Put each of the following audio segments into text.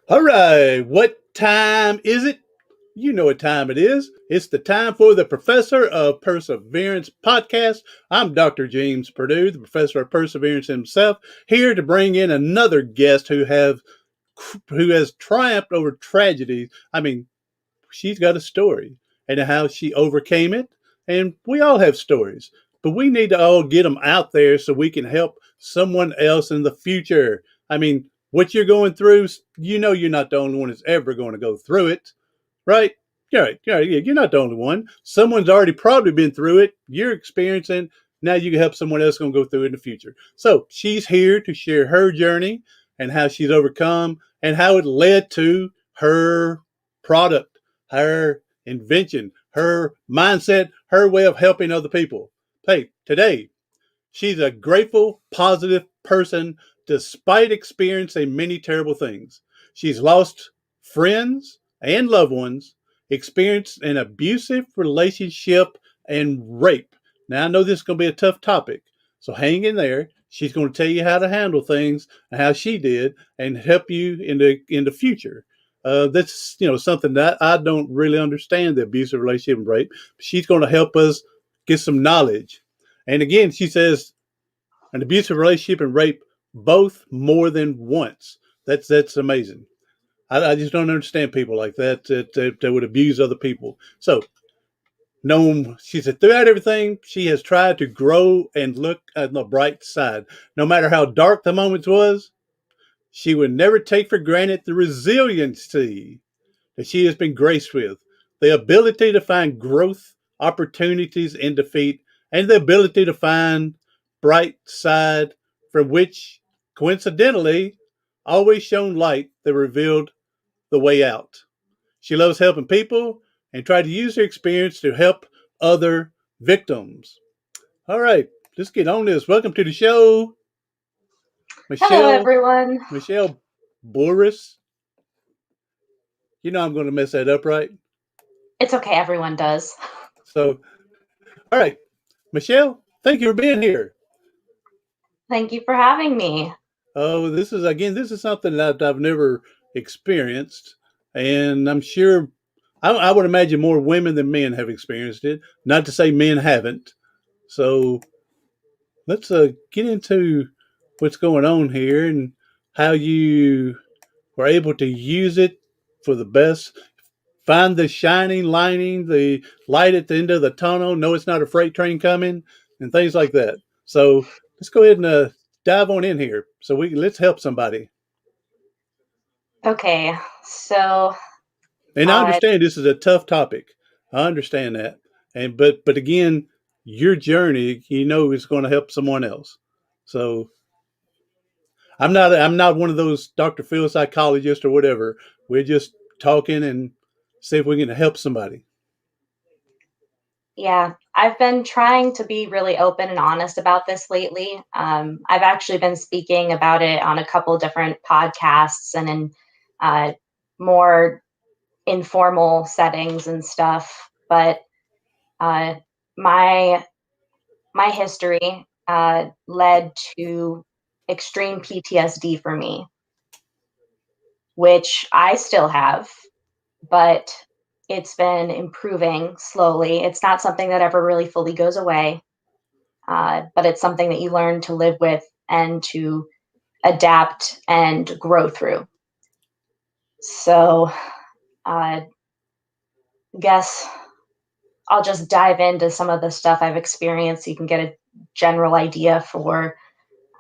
All right, what time is it? You know what time it is. It's the time for the Professor of Perseverance podcast. I'm Dr. James Purdue, the Professor of Perseverance himself, here to bring in another guest who has triumphed over tragedies. I mean, she's got a story and how she overcame it. And we all have stories, but we need to all get them out there so we can help someone else in the future. I mean, what you're going through, you know, you're not the only one that's ever going to go through it, right? Yeah, you're not the only one. Someone's already probably been through it. You're experiencing. Now you can help someone else going to go through it in the future. So she's here to share her journey and how she's overcome and how it led to her product, her invention, her mindset, her way of helping other people. Hey, today, she's a grateful, positive person despite experiencing many terrible things. She's lost friends and loved ones, experienced an abusive relationship, and rape. Now, I know this is going to be a tough topic, so hang in there. She's going to tell you how to handle things and how she did and help you in the future. That's something that I don't really understand, the abusive relationship and rape. She's going to help us get some knowledge. And again, she says an abusive relationship and rape both more than once. That's amazing. I just don't understand people like that would abuse other people. So, no, she said throughout everything, she has tried to grow and look at the bright side. No matter how dark the moment was, she would never take for granted the resiliency that she has been graced with, the ability to find growth, opportunities in defeat, and the ability to find bright side from which, coincidentally, always shone light that revealed the way out. She loves helping people and tried to use her experience to help other victims. All right, let's get on this. Welcome to the show, Hello, Michelle. everyone. Michelle Bulriss. You know I'm going to mess that up, right? It's okay, everyone does. So, all right, Michelle, thank you for being here. Thank you for having me. Oh, this is something that I've never experienced, and I'm sure I would imagine more women than men have experienced it. Not to say men haven't. So let's get into what's going on here and how you were able to use it for the best. Find the shining lining, the light at the end of the tunnel. No, it's not a freight train coming, and things like that. So let's go ahead and dive on in here. So let's help somebody. Okay, so And I uh, understand this is a tough topic. I understand that, and but again, your journey, is going to help someone else. So I'm not one of those Dr. Phil psychologists or whatever. We're just talking and see if we can help somebody. yeah, I've been trying to be really open and honest about this lately. I've actually been speaking about it on a couple different podcasts and in uh, more informal settings and stuff. But uh, my my history led to extreme PTSD for me, which I still have, but it's been improving slowly. It's not something that ever really fully goes away, but it's something that you learn to live with and to adapt and grow through. So, I guess I'll just dive into some of the stuff I've experienced so you can get a general idea for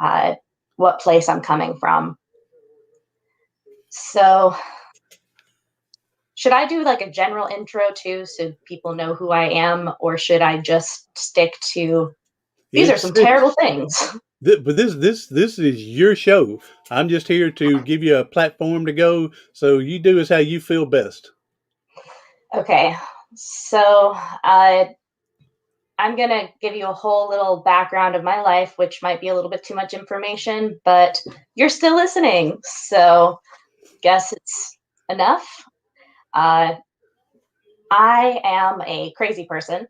uh, what place I'm coming from. So, should I do like a general intro too so people know who I am, or should I just stick to these are It's some terrible things? but this is your show. I'm just here to give you a platform to go. So you do as how you feel best. Okay, so uh, I'm gonna give you a whole little background of my life, which might be a little bit too much information, but you're still listening, so guess it's enough. Uh, I am a crazy person.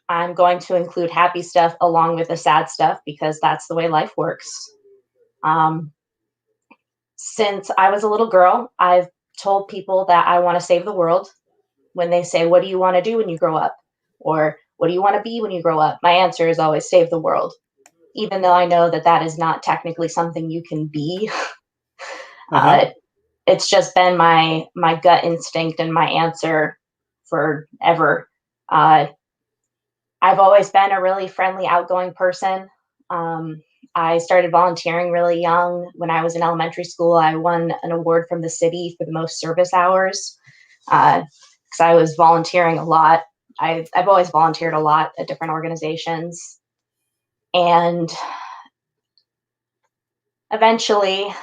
I'm going to include happy stuff along with the sad stuff because that's the way life works. Um, Since I was a little girl, I've told people that I want to save the world. When they say, "What do you want to do when you grow up?" Or "What do you want to be when you grow up?" My answer is always save the world, even though I know that that is not technically something you can be. Uh-huh. Uh, it's just been my gut instinct and my answer forever. Uh, I've always been a really friendly, outgoing person. Um, I started volunteering really young. When I was in elementary school, I won an award from the city for the most service hours because I was volunteering a lot. I've always volunteered a lot at different organizations. And eventually,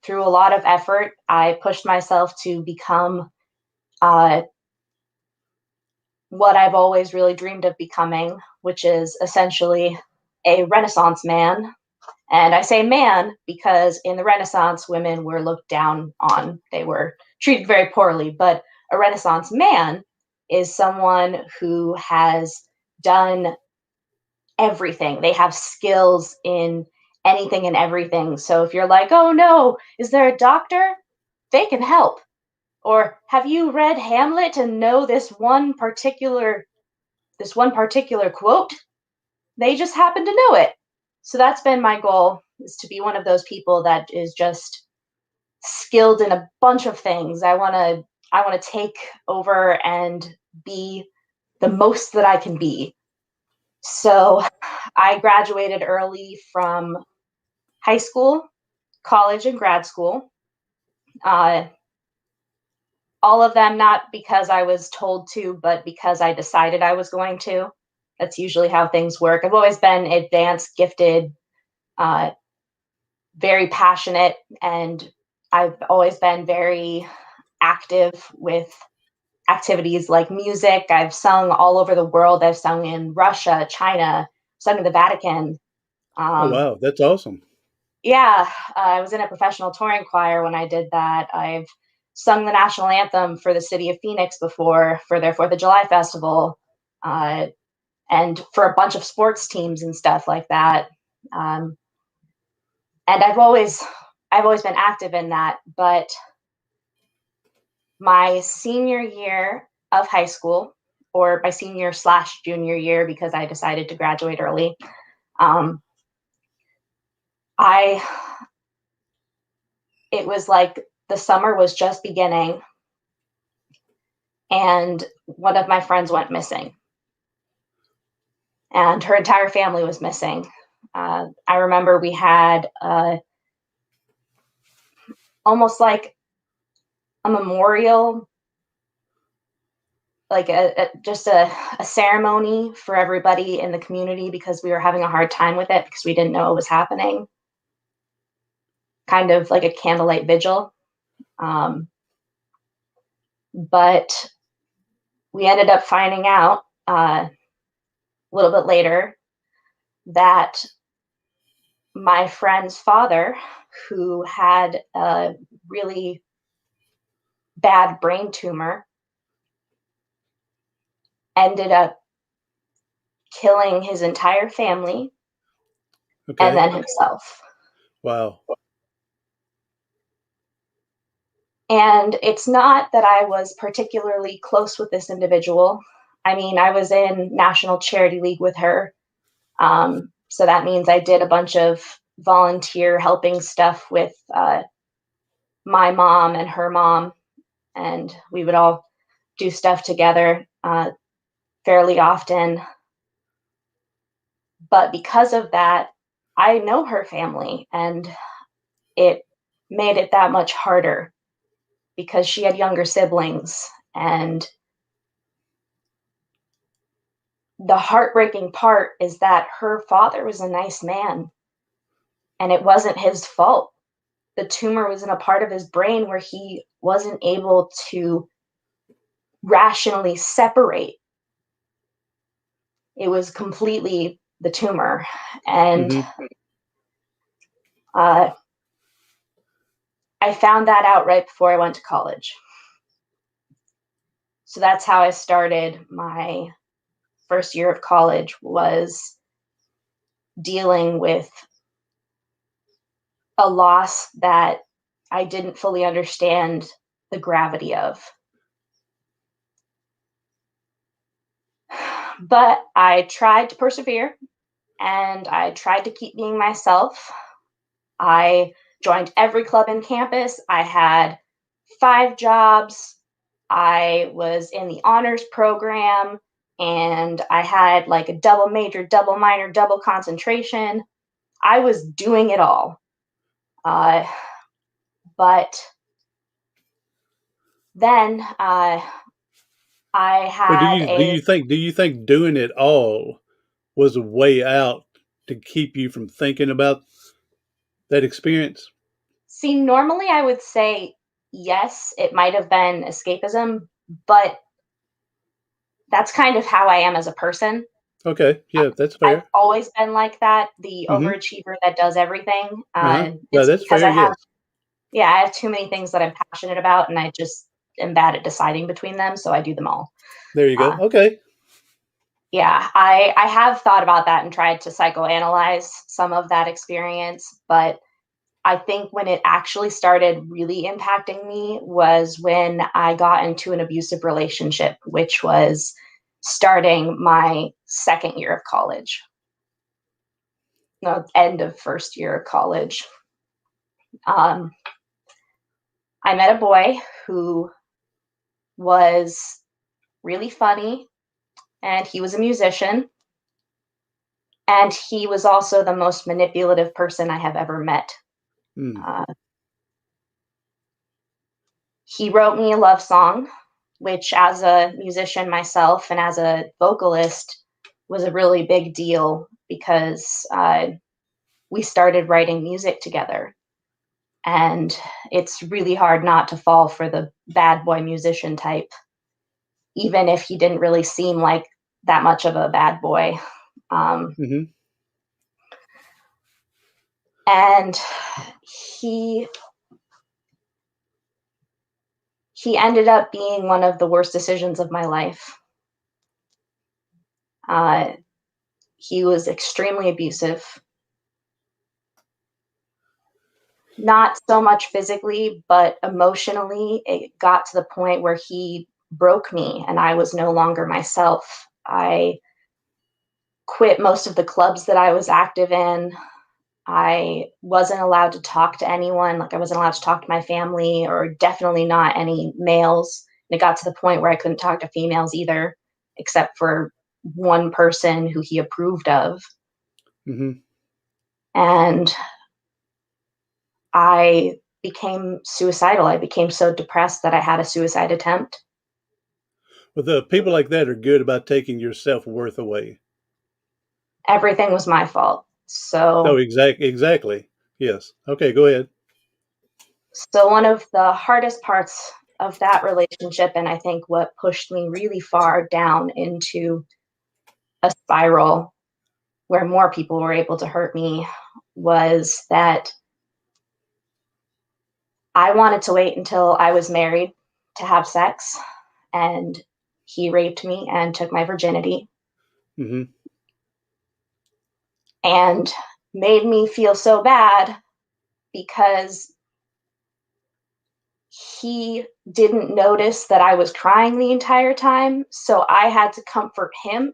through a lot of effort, I pushed myself to become uh, what I've always really dreamed of becoming, which is essentially a Renaissance man. And I say man because in the Renaissance, women were looked down on. They were treated very poorly. But a Renaissance man is someone who has done everything. They have skills in anything and everything. So if you're like, oh no, is there a doctor? They can help. Or have you read Hamlet and know this one particular quote? They just happen to know it. So that's been my goal, is to be one of those people that is just skilled in a bunch of things. I want to take over and be the most that I can be. So I graduated early from high school, college, and grad school. Uh, all of them not because I was told to, but because I decided I was going to. That's usually how things work. I've always been advanced, gifted, uh, very passionate, and I've always been very active with activities like music. I've sung all over the world. I've sung in Russia, China, sung in the Vatican. Oh, Um, wow. That's awesome. yeah, I was in a professional touring choir when I did that. I've sung the national anthem for the city of Phoenix before for their Fourth of July festival, uh, and for a bunch of sports teams and stuff like that. Um, and I've always been active in that. But my senior year of high school, or my senior slash junior year, because I decided to graduate early, um, I it was like the summer was just beginning, and one of my friends went missing, and her entire family was missing. I remember we had almost like a memorial, like a ceremony for everybody in the community because we were having a hard time with it because we didn't know it was happening. Kind of like a candlelight vigil. Um, but we ended up finding out a little bit later that my friend's father, who had a really bad brain tumor, ended up killing his entire family and Okay. then himself. Wow. And it's not that I was particularly close with this individual. I mean, I was in National Charity League with her. So that means I did a bunch of volunteer helping stuff with my mom and her mom, and we would all do stuff together fairly often. But because of that, I know her family, and it made it that much harder because she had younger siblings. And the heartbreaking part is that her father was a nice man, and it wasn't his fault. The tumor was in a part of his brain where he wasn't able to rationally separate. It was completely the tumor. And Hmm. uh, I found that out right before I went to college. So that's how I started my first year of college, was dealing with a loss that I didn't fully understand the gravity of. But I tried to persevere and I tried to keep being myself. I joined every club in campus. I had 5 jobs. I was in the honors program and I had like a double major, double minor, double concentration. I was doing it all. Uh, but then I But had a do you think doing it all was a way out to keep you from thinking about that experience? see, normally I would say yes, it might have been escapism, but that's kind of how I am as a person. Okay, yeah, that's I've fair. always been like that, the Mm-hmm. overachiever that does everything. Uh-huh. Yeah, It's that's because fair. Yes. I have too many things that I'm passionate about, and I just am bad at deciding between them, so I do them all. There you go. Uh, Okay. yeah, I have thought about that and tried to psychoanalyze some of that experience, but I think when it actually started really impacting me was when I got into an abusive relationship, which was starting my second year of college, no, end of first year of college. Um, I met a boy who was really funny, and he was a musician, and he was also the most manipulative person I have ever met. Mm. Uh, he wrote me a love song, which, as a musician myself and as a vocalist, was a really big deal because we started writing music together. And it's really hard not to fall for the bad boy musician type, even if he didn't really seem like that much of a bad boy. Um, Mm-hmm. and he he ended up being one of the worst decisions of my life. Uh, he was extremely abusive, not so much physically, but emotionally. It got to the point where he broke me and I was no longer myself. I quit most of the clubs that I was active in. I wasn't allowed to talk to anyone. Like, I wasn't allowed to talk to my family, or definitely not any males. And it got to the point where I couldn't talk to females either, except for one person who he approved of. Mm-hmm. And I became suicidal. I became so depressed that I had a suicide attempt. Well, the people like that are good about taking your self worth away. Everything was my fault. Oh, So, exactly. Yes. Okay, go ahead. so one of the hardest parts of that relationship, and I think what pushed me really far down into a spiral where more people were able to hurt me, was that I wanted to wait until I was married to have sex, and he raped me and took my virginity Mm-hmm. and made me feel so bad because he didn't notice that I was crying the entire time. So I had to comfort him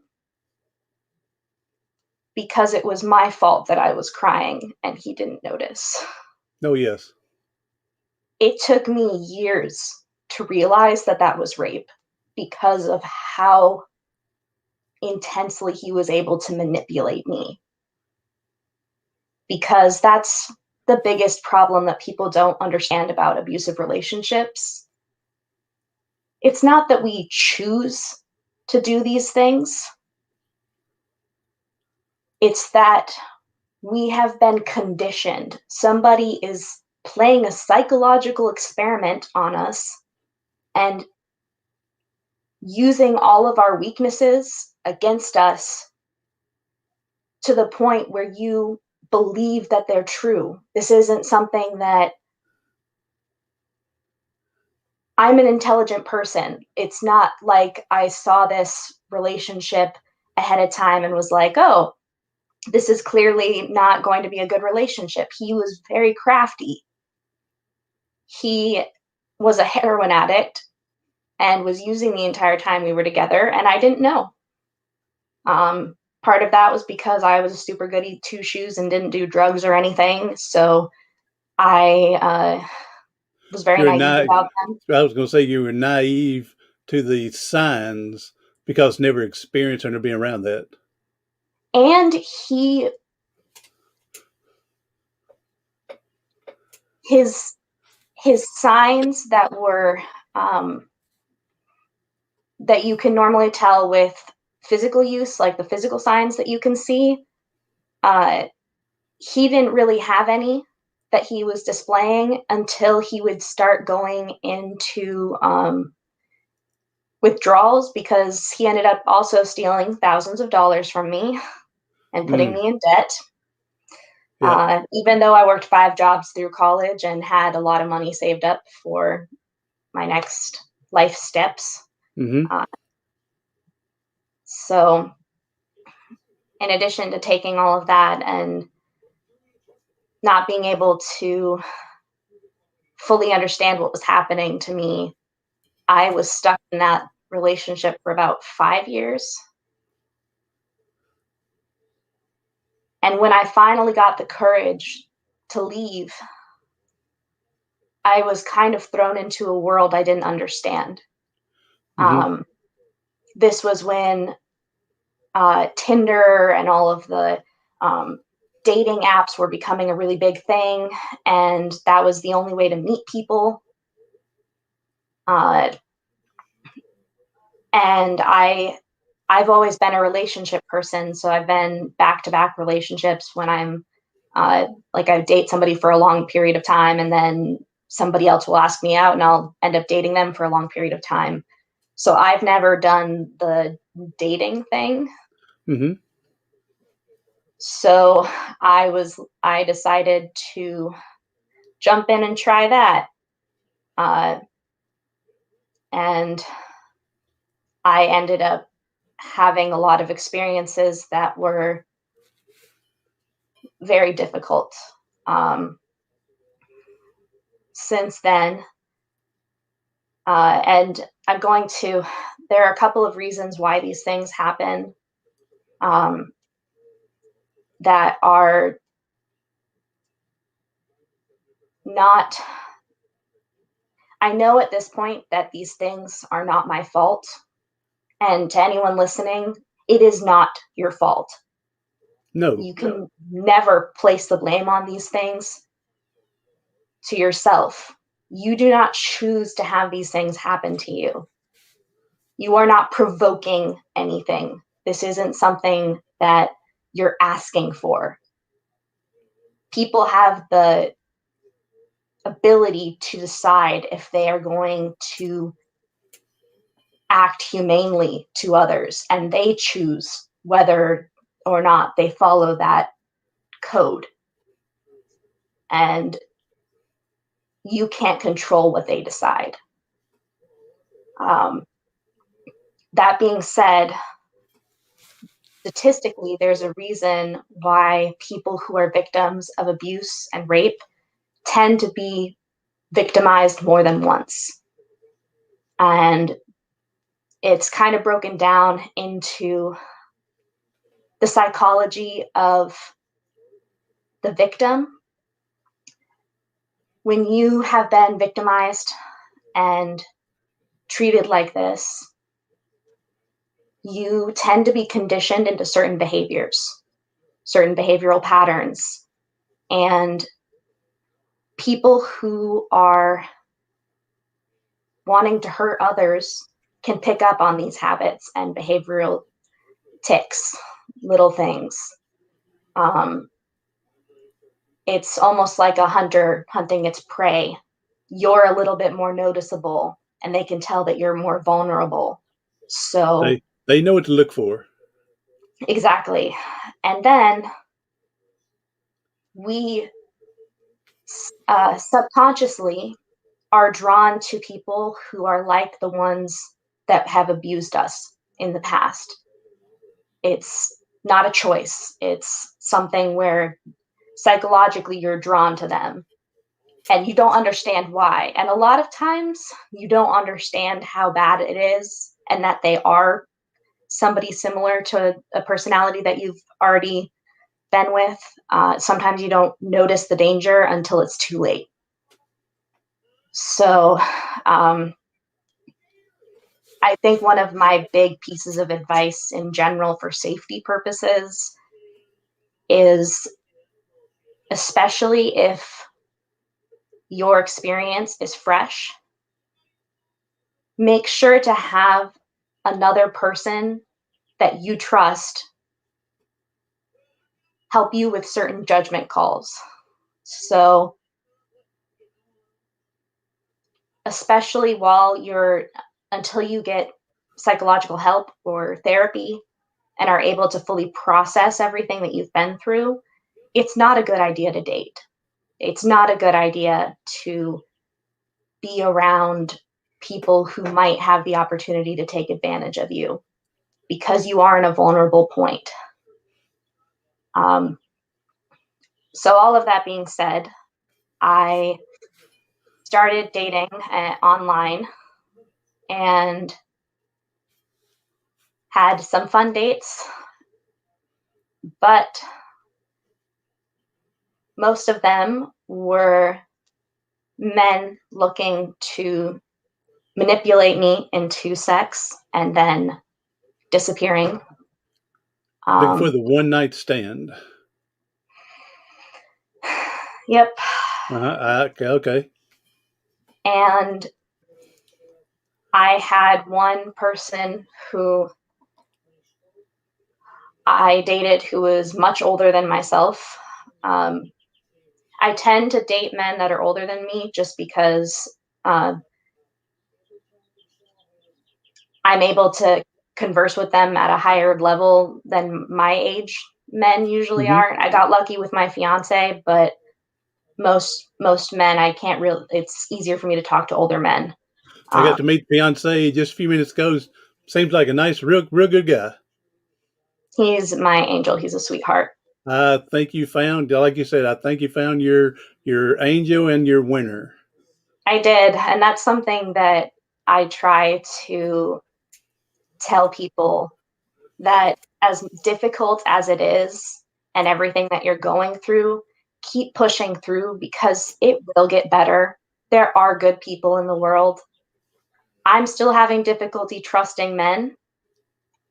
because it was my fault that I was crying and he didn't notice. Oh, yes. It took me years to realize that that was rape because of how intensely he was able to manipulate me. Because that's the biggest problem that people don't understand about abusive relationships. It's not that we choose to do these things, it's that we have been conditioned. Somebody is playing a psychological experiment on us and using all of our weaknesses against us to the point where you believe that they're true. This isn't something that I'm an intelligent person. It's not like I saw this relationship ahead of time and was like, oh, this is clearly not going to be a good relationship. He was very crafty. He was a heroin addict and was using the entire time we were together, and I didn't know. Part of that was because I was a super goody two shoes and didn't do drugs or anything, so I was very You're naive not. about them. I was going to say you were naive to the signs because never experiencing or being around that. And his signs that were that you can normally tell with physical use, like the physical signs that you can see, uh, he didn't really have any that he was displaying until he would start going into withdrawals, because he ended up also stealing thousands of dollars from me and putting Mm, me in debt. yeah. Even though I worked 5 jobs through college and had a lot of money saved up for my next life steps. Mm-hmm. Uh, so, in addition to taking all of that and not being able to fully understand what was happening to me, I was stuck in that relationship for about 5 years. And when I finally got the courage to leave, I was kind of thrown into a world I didn't understand. Mm-hmm. Um, this was when Tinder and all of the um, dating apps were becoming a really big thing, and that was the only way to meet people. Uh, and I've always been a relationship person, so I've been back to back relationships when I'm like I date somebody for a long period of time, and then somebody else will ask me out, and I'll end up dating them for a long period of time. So I've never done the dating thing. Mm-hmm. So I decided to jump in and try that. Uh, and I ended up having a lot of experiences that were very difficult. Um, since then, and I'm going to, there are a couple of reasons why these things happen um, that are not, I know at this point that these things are not my fault. And to anyone listening, it is not your fault. No. You can never place the blame on these things to yourself. You do not choose to have these things happen to you. You are not provoking anything. This isn't something that you're asking for. People have the ability to decide if they are going to act humanely to others, and they choose whether or not they follow that code. And you can't control what they decide. Um, that being said, statistically, there's a reason why people who are victims of abuse and rape tend to be victimized more than once. And it's kind of broken down into the psychology of the victim. When you have been victimized and treated like this, you tend to be conditioned into certain behaviors, certain behavioral patterns. And people who are wanting to hurt others can pick up on these habits and behavioral ticks, little things. Um, it's almost like a hunter hunting its prey. You're a little bit more noticeable, and they can tell that you're more vulnerable. So, They know what to look for. exactly. And then we subconsciously are drawn to people who are like the ones that have abused us in the past. It's not a choice. It's something where psychologically you're drawn to them. and you don't understand why. And a lot of times you don't understand how bad it is and that they are somebody similar to a personality that you've already been with. Sometimes you don't notice the danger until it's too late. So, I think one of my big pieces of advice in general for safety purposes is, especially if your experience is fresh, make sure to have another person that you trust help you with certain judgment calls. So, especially until you get psychological help or therapy and are able to fully process everything that you've been through, it's not a good idea to date. It's not a good idea to be around people who might have the opportunity to take advantage of you because you are in a vulnerable point. Um, so, all of that being said, I started dating online and had some fun dates, but most of them were men looking to manipulate me into sex and then disappearing. Looking for Um, the one night stand. yep. Okay, okay. And I had one person who I dated who was much older than myself. Um, I tend to date men that are older than me just because uh, I'm able to converse with them at a higher level than my age men usually Hmm. are. I got lucky with my fiance, but most men I can't really. It's easier for me to talk to older men. I Um, got to meet fiance just a few minutes ago. Seems like a nice, real good guy. he's my angel. He's a sweetheart. I think you found, like you said, I think you found your angel and your winner. I did, and that's something that I try to tell people, that as difficult as it is and everything that you're going through, keep pushing through because it will get better. There are good people in the world. I'm still having difficulty trusting men,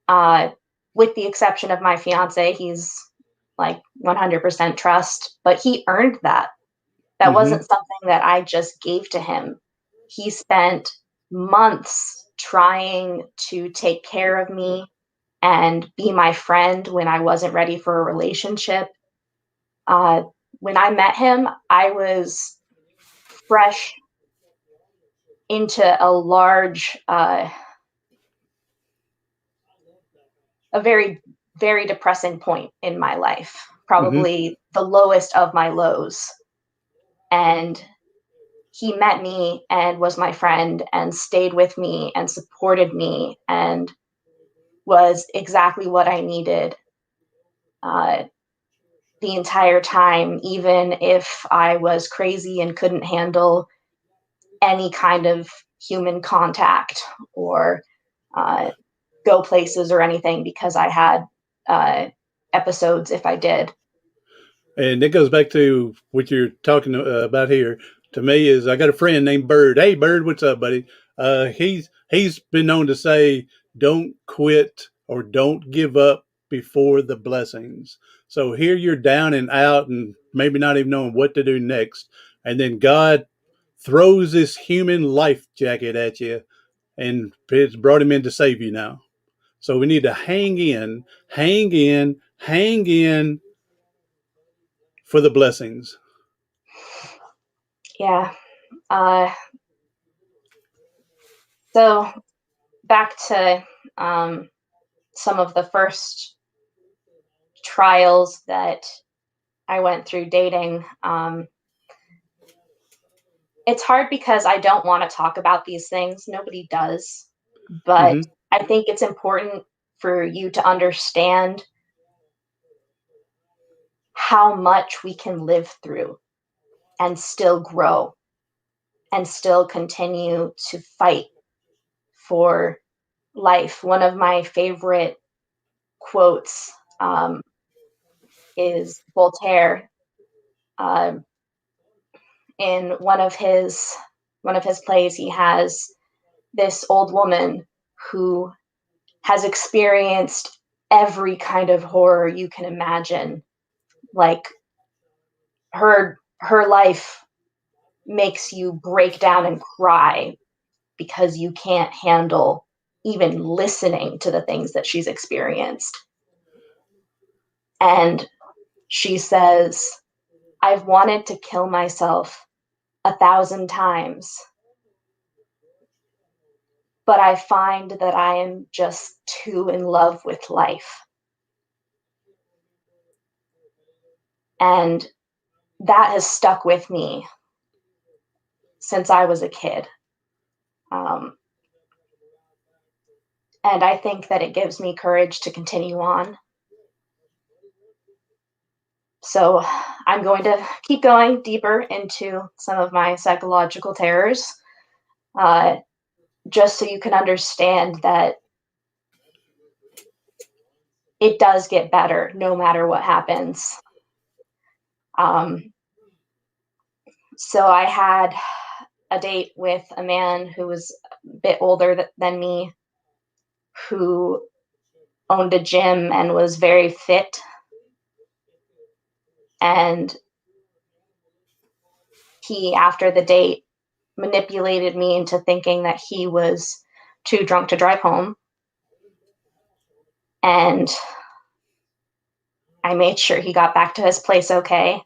uh, with the exception of my fiance. He's like 100% trust, but he earned that. That Hmm. wasn't something that I just gave to him. He spent months trying to take care of me and be my friend when I wasn't ready for a relationship. Uh, when I met him, I was fresh into a very, very depressing point in my life, Hmm. probably the lowest of my lows. And he met me and was my friend and stayed with me and supported me and was exactly what I needed uh, the entire time, even if I was crazy and couldn't handle any kind of human contact or uh, go places or anything because I had uh, episodes if I did. And it goes back to what you're talking about here. To me, is I got a friend named Bird. Hey, Bird, what's up, buddy? He's been known to say, "Don't quit or don't give up before the blessings." So here you're down and out, and maybe not even knowing what to do next, and then God throws this human life jacket at you, and it's brought him in to save you now. So we need to hang in, hang in, hang in for the blessings. Yeah. Uh, so back to um, some of the first trials that I went through dating. It's hard because I don't want to talk about these things. Nobody does. But Hmm. I think it's important for you to understand how much we can live through. and still grow and still continue to fight for life. One of my favorite quotes is Voltaire. Um, in one of his plays, he has this old woman who has experienced every kind of horror you can imagine. Like her life makes you break down and cry because you can't handle even listening to the things that she's experienced. And she says, I've wanted to kill myself 1,000 times, but I find that I am just too in love with life. And that has stuck with me since I was a kid. Um, and I think that it gives me courage to continue on. So I'm going to keep going deeper into some of my psychological terrors, uh, just so you can understand that it does get better no matter what happens. Um, so I had a date with a man who was a bit older than me, who owned a gym and was very fit. And he, after the date, manipulated me into thinking that he was too drunk to drive home. And I made sure he got back to his place okay.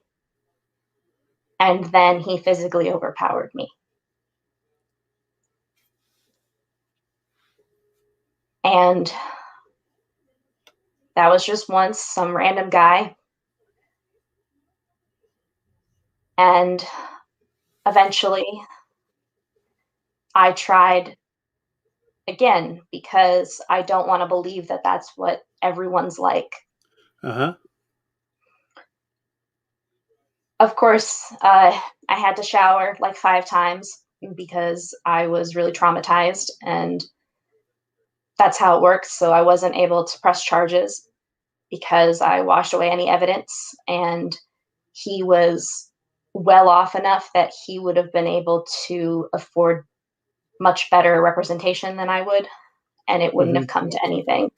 And then he physically overpowered me. And that was just once, some random guy. And eventually I tried again because I don't want to believe that that's what everyone's like. Uh-huh. Of course, I had to shower like 5 times because I was really traumatized, and that's how it works. So I wasn't able to press charges because I washed away any evidence, and he was well off enough that he would have been able to afford much better representation than I would, and it wouldn't have Mm-hmm. come to anything.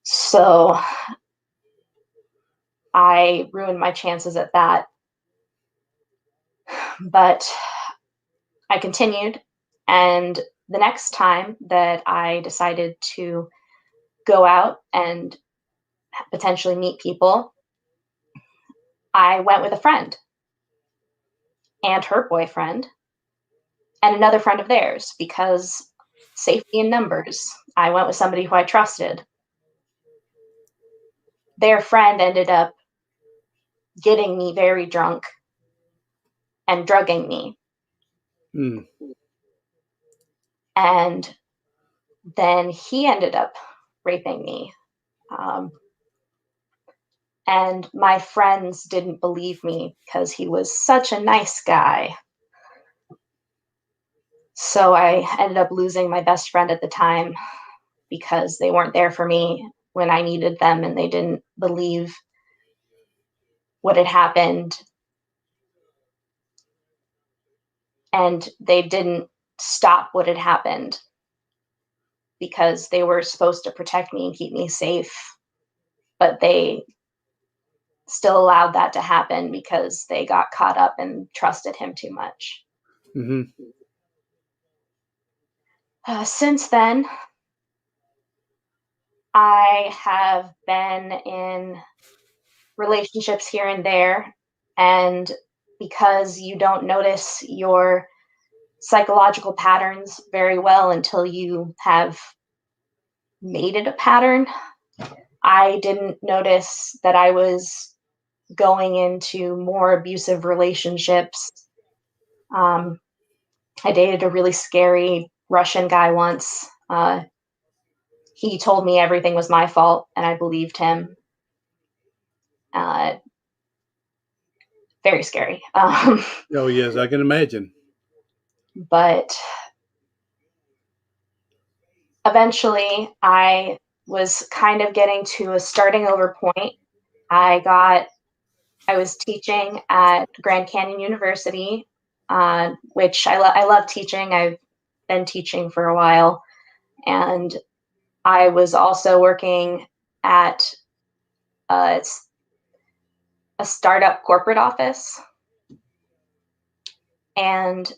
So I ruined my chances at that. But I continued, and the next time that I decided to go out and potentially meet people, I went with a friend and her boyfriend and another friend of theirs because safety in numbers. I went with somebody who I trusted. Their friend ended up getting me very drunk and drugging me. Mm. And then he ended up raping me. Um, and my friends didn't believe me because he was such a nice guy. So I ended up losing my best friend at the time because they weren't there for me when I needed them, and they didn't believe what had happened, and they didn't stop what had happened because they were supposed to protect me and keep me safe, but they still allowed that to happen because they got caught up and trusted him too much. Mm-hmm. Since then, I have been in relationships here and there, and because you don't notice your psychological patterns very well until you have made it a pattern, I didn't notice that I was going into more abusive relationships. Um, I dated a really scary Russian guy once. He told me everything was my fault, and I believed him. Uh, very scary. Oh, yes, I can imagine. But eventually, I was kind of getting to a starting over point. I was teaching at Grand Canyon University, which I love teaching. I've been teaching for a while, and I was also working at a, a startup corporate office. And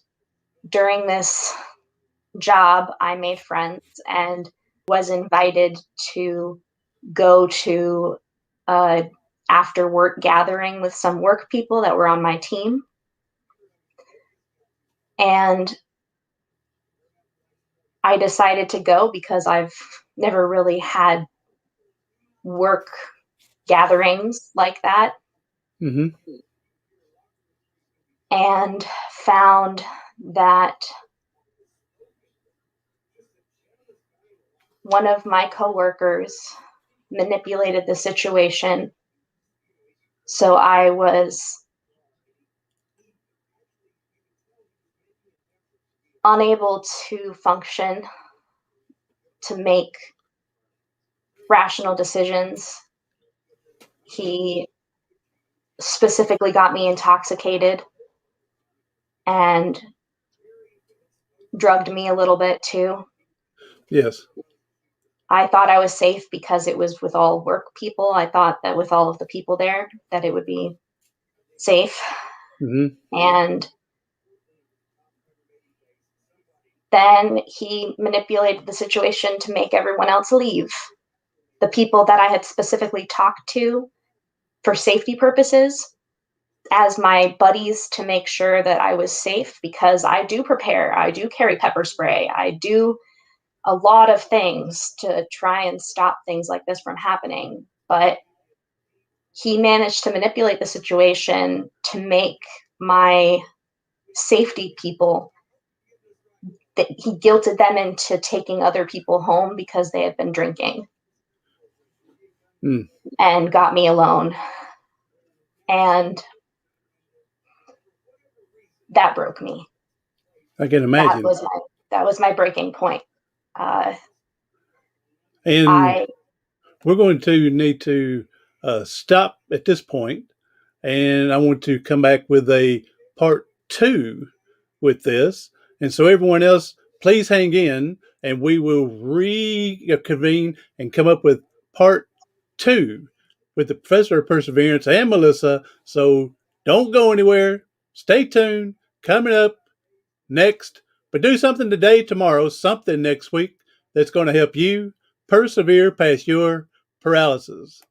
during this job, I made friends and was invited to go to a after work gathering with some work people that were on my team. And I decided to go because I've never really had work gatherings like that, Hmm. and found that one of my coworkers manipulated the situation. So I was unable to function, to make rational decisions. He specifically got me intoxicated and drugged me a little bit too. Yes. I thought I was safe because it was with all work people. I thought that with all of the people there that it would be safe. Hmm. And then he manipulated the situation to make everyone else leave. The people that I had specifically talked to for safety purposes as my buddies to make sure that I was safe, because I do prepare, I do carry pepper spray, I do a lot of things to try and stop things like this from happening. But he managed to manipulate the situation to make my safety people, that he guilted them into taking other people home because they had been drinking, Mm, and got me alone. And that broke me. I can That imagine. was my that was my breaking point. Uh, And I we're going to need to stop at this point, and I want to come back with a part two with this. And so, everyone else, please hang in, and we will reconvene and come up with part two with the professor of perseverance and Melissa. So, don't go anywhere. Stay tuned. Coming up next, but do something today, tomorrow, something next week that's going to help you persevere past your paralysis.